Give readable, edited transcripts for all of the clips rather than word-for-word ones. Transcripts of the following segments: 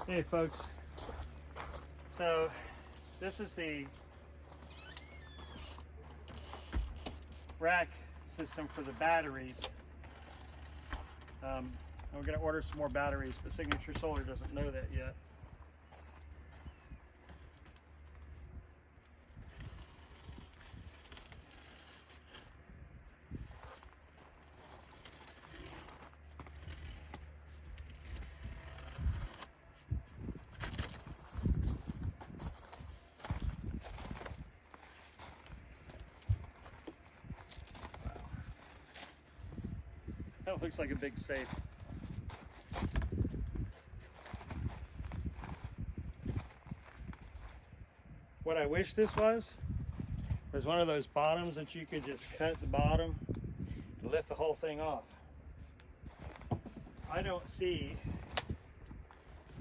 Hey folks, so this is the rack system for the batteries. We're going to order some more batteries, but Signature Solar doesn't know that yet. That looks like a big safe. What I wish this was one of those bottoms that you could just cut the bottom and lift the whole thing off. I don't see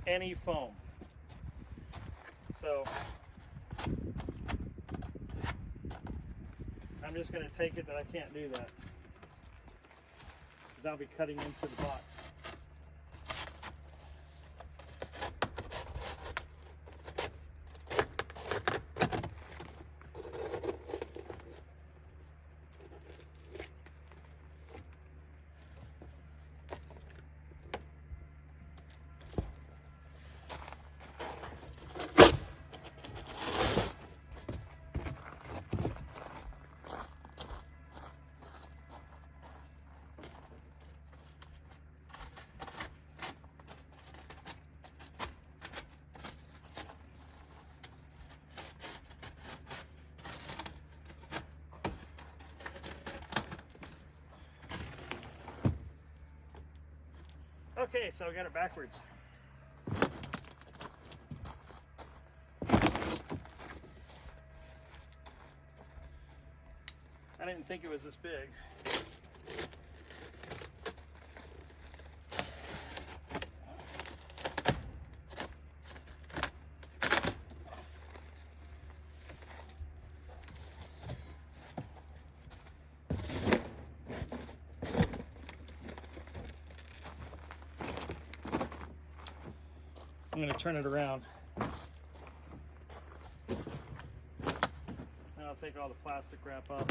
any foam. So I'm just going to take it that I can't do that, because I'll be cutting into the box. Okay, so I got it backwards. I didn't think it was this big. I'm going to turn it around. And I'll take all the plastic wrap off.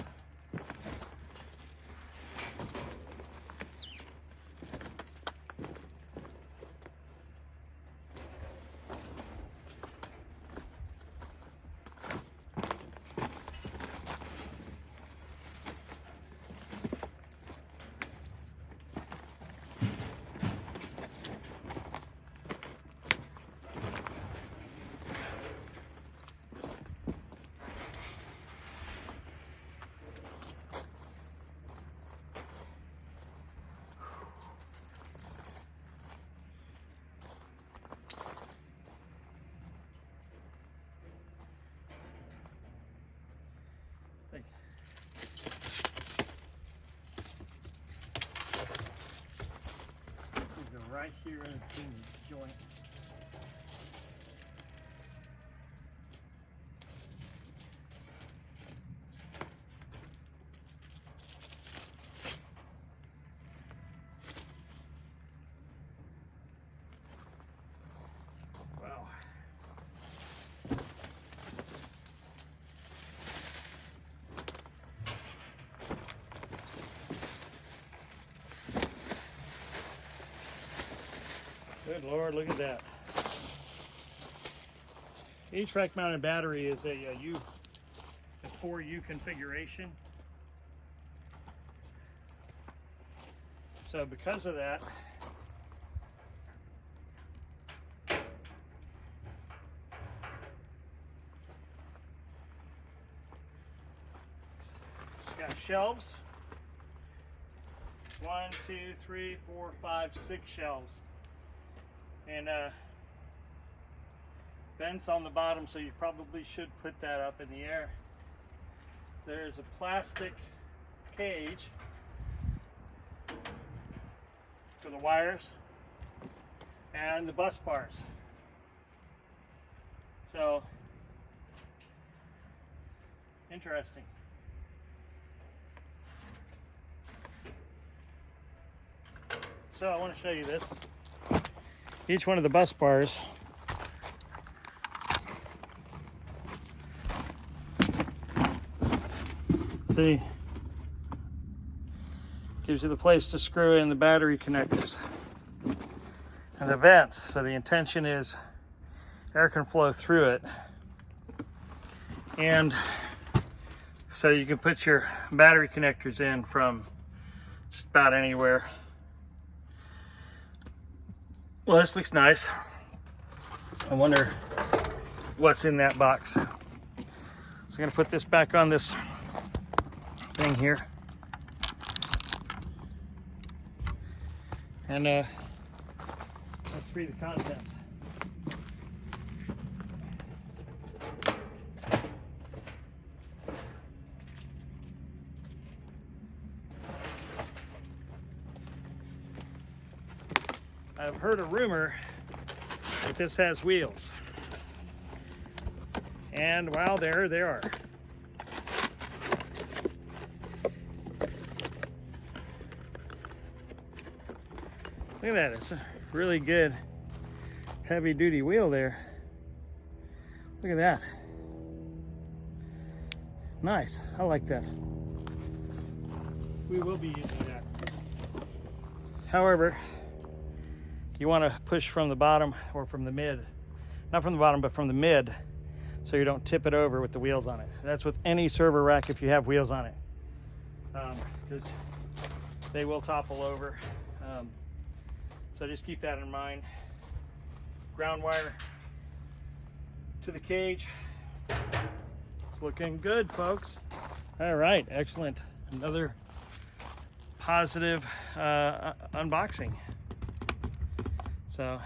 Right here in the joint. Wow. Good Lord, look at that. Each rack mounted battery is a 4U configuration. So because of that, it's got shelves. 1, 2, 3, 4, 5, 6 shelves. And vents on the bottom, so you probably should put that up in the air. There's a plastic cage for the wires and the bus bars. So interesting. So I want to show you this. Each one of the bus bars See, gives you the place to screw in the battery connectors and the vents. So the intention is air can flow through it, and so you can put your battery connectors in from just about anywhere. Well, this looks nice. I wonder what's in that box. So I'm gonna put this back on this thing here. And let's read the contents. I've heard a rumor that this has wheels. And wow, there they are. Look at that, it's a really good heavy duty wheel there. Look at that. Nice, I like that. We will be using that. However, you want to push from the bottom or from the mid. Not from the bottom, but from the mid, so you don't tip it over with the wheels on it. That's with any server rack if you have wheels on it, because they will topple over. So just keep that in mind. Ground wire to the cage. It's looking good, folks. All right, excellent. Another positive unboxing. So